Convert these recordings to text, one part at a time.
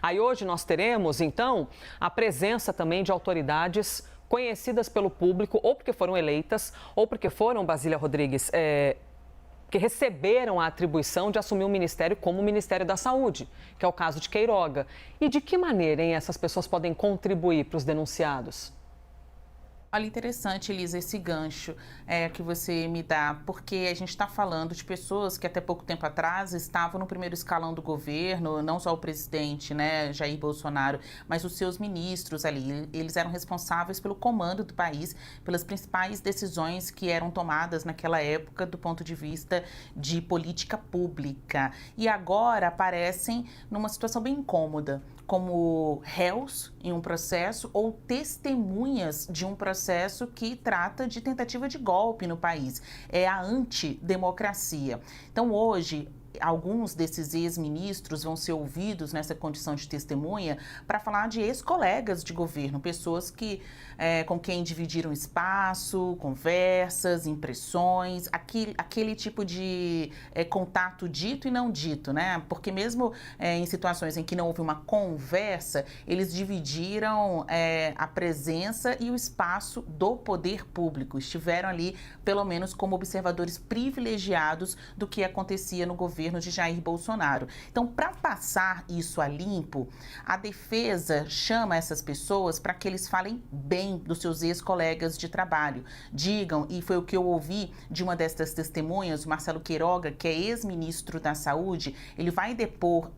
Aí hoje nós teremos, então, a presença também de autoridades conhecidas pelo público, ou porque foram eleitas, ou porque foram, Basília Rodrigues, que receberam a atribuição de assumir o ministério como o Ministério da Saúde, que é o caso de Queiroga. E de que maneira, hein, essas pessoas podem contribuir para os denunciados? Olha, interessante, Elisa, esse gancho que você me dá, porque a gente está falando de pessoas que até pouco tempo atrás estavam no primeiro escalão do governo, não só o presidente, né, Jair Bolsonaro, mas os seus ministros ali. Eles eram responsáveis pelo comando do país, pelas principais decisões que eram tomadas naquela época do ponto de vista de política pública. E agora aparecem numa situação bem incômoda, como réus em um processo ou testemunhas de um processo que trata de tentativa de golpe no país. É a antidemocracia. Então, hoje, alguns desses ex-ministros vão ser ouvidos nessa condição de testemunha para falar de ex-colegas de governo, pessoas que com quem dividiram espaço, conversas, impressões, aquele tipo de contato dito e não dito, né? Porque mesmo em situações em que não houve uma conversa, eles dividiram a presença e o espaço do poder público. Estiveram ali, pelo menos, como observadores privilegiados do que acontecia no governo de Jair Bolsonaro. Então, para passar isso a limpo, a defesa chama essas pessoas para que eles falem bem dos seus ex-colegas de trabalho. Digam, e foi o que eu ouvi de uma dessas testemunhas, o Marcelo Queiroga, que é ex-ministro da Saúde, ele vai depor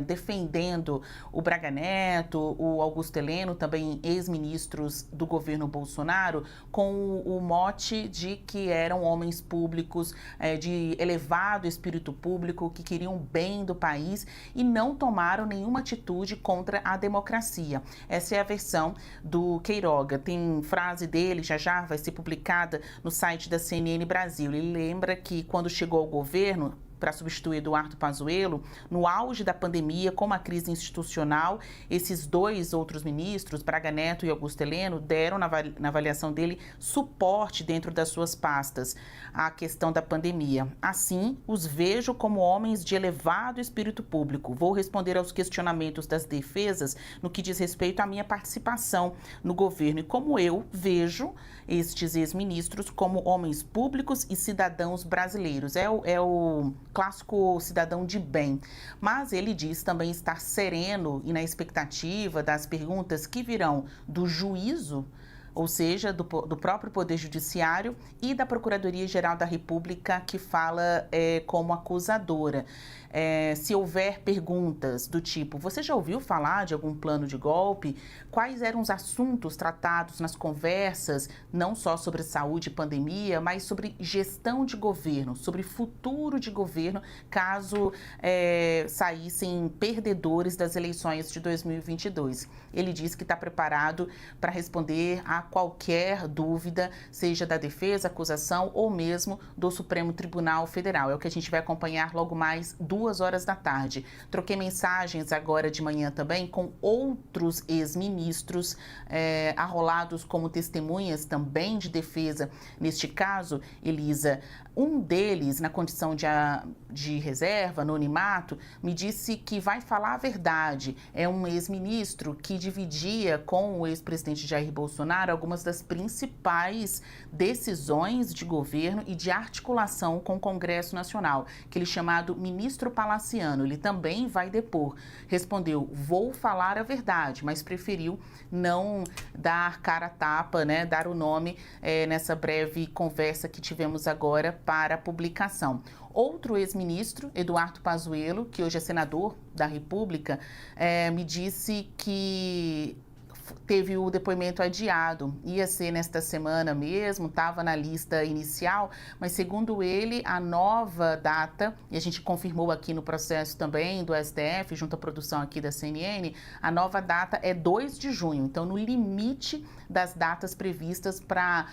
defendendo o Braga Neto, o Augusto Heleno, também ex-ministros do governo Bolsonaro, com o mote de que eram homens públicos, de elevado espírito público, que queriam o bem do país e não tomaram nenhuma atitude contra a democracia. Essa é a versão do Queiroga. Tem frase dele, já vai ser publicada no site da CNN Brasil. Ele lembra que quando chegou ao governo, para substituir Eduardo Pazuello, no auge da pandemia, com a crise institucional, esses dois outros ministros, Braga Neto e Augusto Heleno, deram, na avaliação dele, suporte dentro das suas pastas à questão da pandemia. Assim, os vejo como homens de elevado espírito público. Vou responder aos questionamentos das defesas no que diz respeito à minha participação no governo e como eu vejo estes ex-ministros como homens públicos e cidadãos brasileiros. É o clássico cidadão de bem, mas ele diz também estar sereno e na expectativa das perguntas que virão do juízo, ou seja, do próprio Poder Judiciário e da Procuradoria-Geral da República, que fala como acusadora. Se houver perguntas do tipo, você já ouviu falar de algum plano de golpe? Quais eram os assuntos tratados nas conversas, não só sobre saúde e pandemia, mas sobre gestão de governo, sobre futuro de governo, caso saíssem perdedores das eleições de 2022. Ele diz que está preparado para responder a qualquer dúvida, seja da defesa, acusação ou mesmo do Supremo Tribunal Federal. É o que a gente vai acompanhar logo mais 2 horas da tarde. Troquei mensagens agora de manhã também com outros ex-ministros arrolados como testemunhas também de defesa. Neste caso, Elisa, um deles, na condição de reserva, anonimato, me disse que vai falar a verdade. É um ex-ministro que dividia com o ex-presidente Jair Bolsonaro algumas das principais decisões de governo e de articulação com o Congresso Nacional, aquele chamado ministro Palaciano. Ele também vai depor. Respondeu, vou falar a verdade, mas preferiu não dar cara a tapa, né, dar o nome nessa breve conversa que tivemos agora para a publicação. Outro ex-ministro, Eduardo Pazuello, que hoje é senador da República, me disse que teve o depoimento adiado, ia ser nesta semana mesmo, estava na lista inicial, mas segundo ele, a nova data, e a gente confirmou aqui no processo também do STF, junto à produção aqui da CNN, a nova data é 2 de junho, então no limite das datas previstas para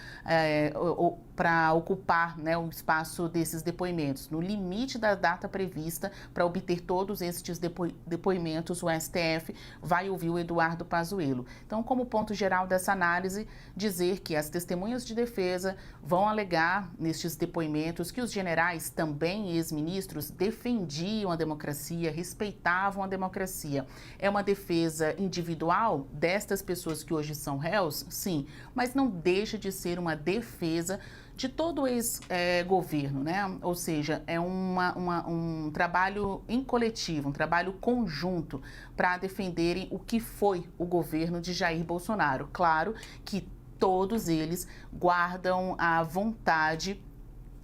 ocupar, né, o espaço desses depoimentos. No limite da data prevista para obter todos estes depoimentos, o STF vai ouvir o Eduardo Pazuello. Então, como ponto geral dessa análise, dizer que as testemunhas de defesa vão alegar nestes depoimentos que os generais, também ex-ministros, defendiam a democracia, respeitavam a democracia. É uma defesa individual destas pessoas que hoje são réus? Sim, mas não deixa de ser uma defesa de todo ex-governo, né? Ou seja, é um trabalho em coletivo, um trabalho conjunto para defenderem o que foi o governo de Jair Bolsonaro. Claro que todos eles guardam a vontade,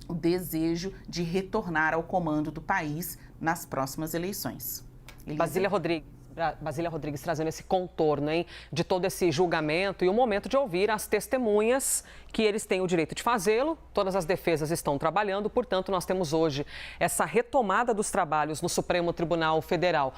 o desejo de retornar ao comando do país nas próximas eleições. Basília Rodrigues trazendo esse contorno, hein, de todo esse julgamento e o momento de ouvir as testemunhas, que eles têm o direito de fazê-lo. Todas as defesas estão trabalhando, portanto, nós temos hoje essa retomada dos trabalhos no Supremo Tribunal Federal.